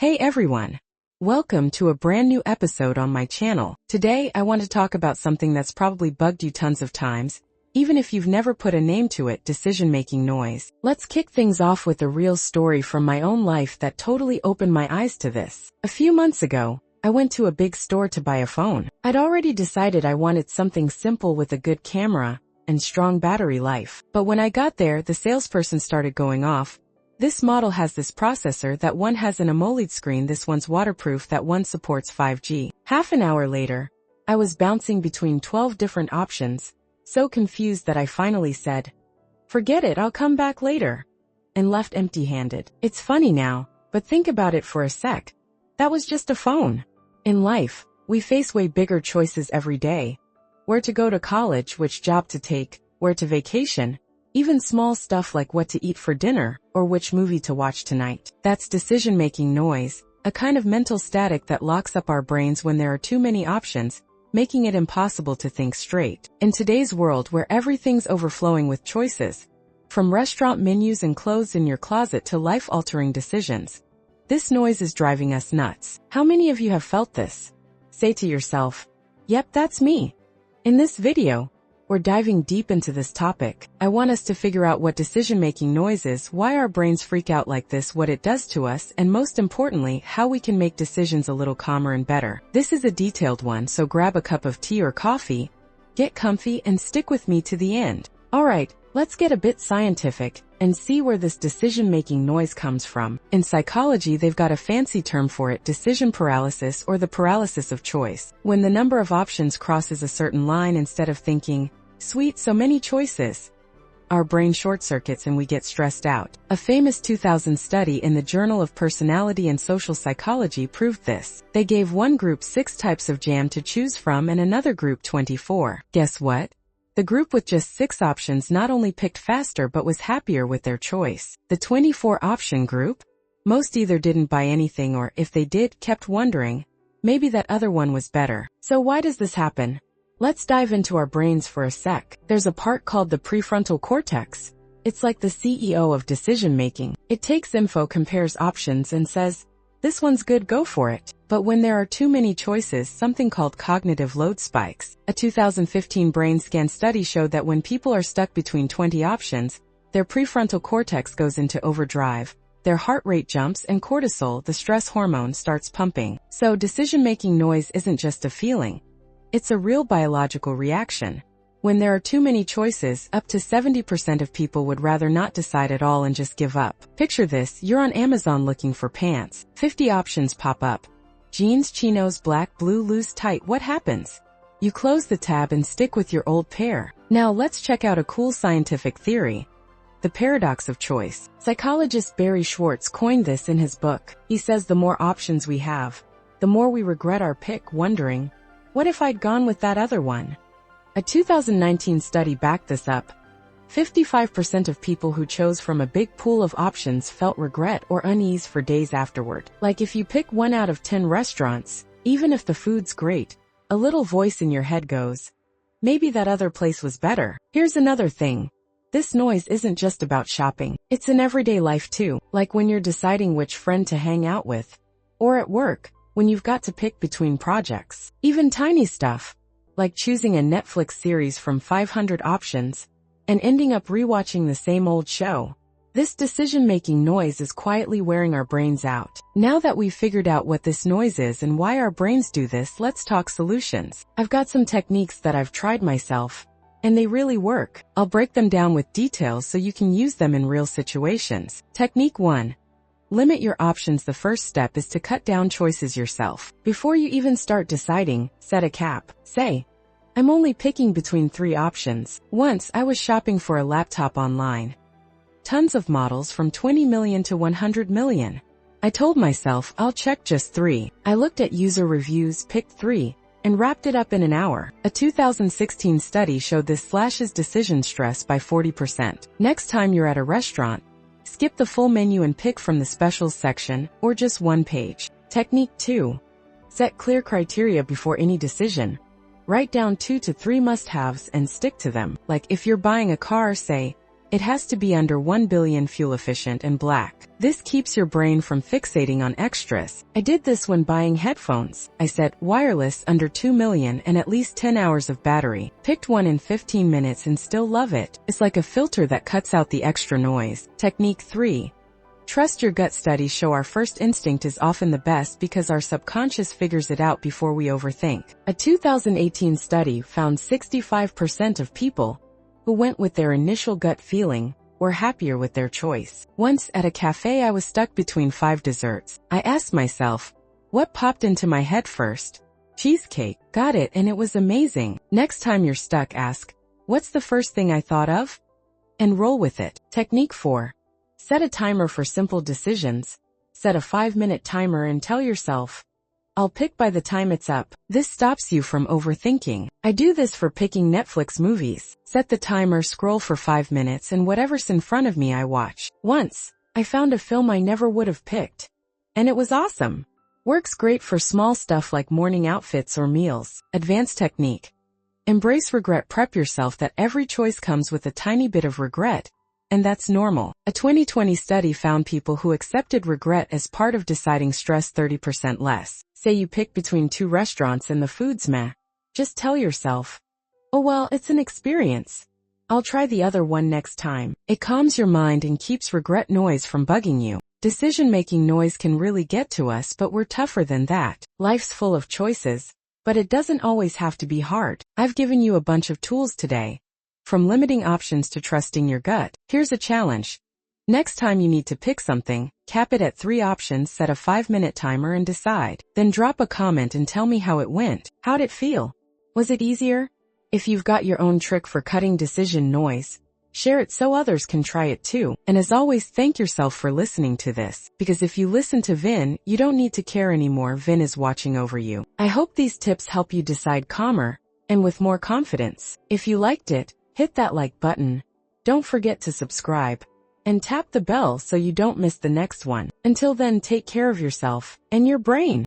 Hey everyone! Welcome to a brand new episode on my channel. Today I want to talk about something that's probably bugged you tons of times, even if you've never put a name to it: decision-making noise. Let's kick things off with a real story from my own life that totally opened my eyes to this. A few months ago, I went to a big store to buy a phone. I'd already decided I wanted something simple with a good camera and strong battery life. But when I got there, the salesperson started going off. This model has this processor, that one has an AMOLED screen, this one's waterproof, that one supports 5G. Half an hour later, I was bouncing between 12 different options, so confused that I finally said, "Forget it, I'll come back later," and left empty-handed. It's funny now, but think about it for a sec. That was just a phone. In life, we face way bigger choices every day. Where to go to college, which job to take, where to vacation, even small stuff like what to eat for dinner, or which movie to watch tonight. That's decision-making noise, a kind of mental static that locks up our brains when there are too many options, making it impossible to think straight. In today's world where everything's overflowing with choices, from restaurant menus and clothes in your closet to life-altering decisions, this noise is driving us nuts. How many of you have felt this? Say to yourself, "Yep, that's me." In this video, we're diving deep into this topic. I want us to figure out what decision-making noise is, why our brains freak out like this, what it does to us, and most importantly, how we can make decisions a little calmer and better. This is a detailed one, so grab a cup of tea or coffee, get comfy, and stick with me to the end. Alright, let's get a bit scientific and see where this decision-making noise comes from. In psychology, they've got a fancy term for it: decision paralysis, or the paralysis of choice. When the number of options crosses a certain line, instead of thinking, "Sweet, so many choices," our brain short-circuits and we get stressed out. A famous 2000 study in the Journal of Personality and Social Psychology proved this. They gave one group 6 types of jam to choose from and another group 24. Guess what? The group with just 6 options not only picked faster but was happier with their choice. The 24-option group? Most either didn't buy anything or, if they did, kept wondering, maybe that other one was better. So why does this happen? Let's dive into our brains for a sec. There's a part called the prefrontal cortex. It's like the CEO of decision-making. It takes info, compares options, and says, "This one's good, go for it." But when there are too many choices, something called cognitive load spikes. A 2015 brain scan study showed that when people are stuck between 20 options, their prefrontal cortex goes into overdrive. Their heart rate jumps and cortisol, the stress hormone, starts pumping. So decision-making noise isn't just a feeling. It's a real biological reaction. When there are too many choices, up to 70% of people would rather not decide at all and just give up. Picture this: you're on Amazon looking for pants. 50 options pop up. Jeans, chinos, black, blue, loose, tight. What happens? You close the tab and stick with your old pair. Now let's check out a cool scientific theory: the paradox of choice. Psychologist Barry Schwartz coined this in his book. He says the more options we have, the more we regret our pick, wondering, what if I'd gone with that other one? A 2019 study backed this up. 55% of people who chose from a big pool of options felt regret or unease for days afterward. Like if you pick 1 out of 10 restaurants, even if the food's great, a little voice in your head goes, maybe that other place was better. Here's another thing. This noise isn't just about shopping. It's in everyday life too, like when you're deciding which friend to hang out with, or at work, when you've got to pick between projects. Even tiny stuff, like choosing a Netflix series from 500 options and ending up rewatching the same old show. This decision-making noise is quietly wearing our brains out. Now that we've figured out what this noise is and why our brains do this, let's talk solutions. I've got some techniques that I've tried myself, and they really work. I'll break them down with details so you can use them in real situations. Technique 1. Limit your options. The first step is to cut down choices yourself. Before you even start deciding, set a cap. Say, "I'm only picking between 3 options." Once I was shopping for a laptop online. Tons of models from 20 million to 100 million. I told myself I'll check just 3. I looked at user reviews, picked 3, and wrapped it up in an hour. A 2016 study showed this slashes decision stress by 40%. Next time you're at a restaurant, skip the full menu and pick from the specials section, or just one page. Technique 2. Set clear criteria before any decision. Write down 2 to 3 must-haves and stick to them. Like if you're buying a car, say, It has to be under 1 billion fuel efficient and black. This keeps your brain from fixating on extras. I did this when buying headphones. I set wireless under 2 million and at least 10 hours of battery. Picked one in 15 minutes and still love it. It's like a filter that cuts out the extra noise. Technique 3. Trust your gut. Studies show our first instinct is often the best because our subconscious figures it out before we overthink. A 2018 study found 65% of people who went with their initial gut feeling were happier with their choice. Once at a cafe, I was stuck between 5 desserts. I asked myself, what popped into my head first? Cheesecake. Got it, and it was amazing. Next time you're stuck, ask, what's the first thing I thought of? And roll with it. Technique 4. Set a timer for simple decisions. Set a 5-minute timer and tell yourself, I'll pick by the time it's up. This stops you from overthinking. I do this for picking Netflix movies. Set the timer, scroll for 5 minutes, and whatever's in front of me I watch. Once, I found a film I never would have picked. And it was awesome. Works great for small stuff like morning outfits or meals. Advanced technique. Embrace regret. Prep yourself that every choice comes with a tiny bit of regret. And that's normal. A 2020 study found people who accepted regret as part of deciding stress 30% less. Say you pick between 2 restaurants and the food's meh. Just tell yourself, oh well, it's an experience. I'll try the other one next time. It calms your mind and keeps regret noise from bugging you. Decision-making noise can really get to us, but we're tougher than that. Life's full of choices, but it doesn't always have to be hard. I've given you a bunch of tools today. From limiting options to trusting your gut. Here's a challenge. Next time you need to pick something, cap it at 3 options, set a 5-minute timer and decide. Then drop a comment and tell me how it went. How'd it feel? Was it easier? If you've got your own trick for cutting decision noise, share it so others can try it too. And as always, thank yourself for listening to this. Because if you listen to Vin, you don't need to care anymore. Vin is watching over you. I hope these tips help you decide calmer and with more confidence. If you liked it, hit that like button. Don't forget to subscribe. And tap the bell so you don't miss the next one. Until then, take care of yourself and your brain.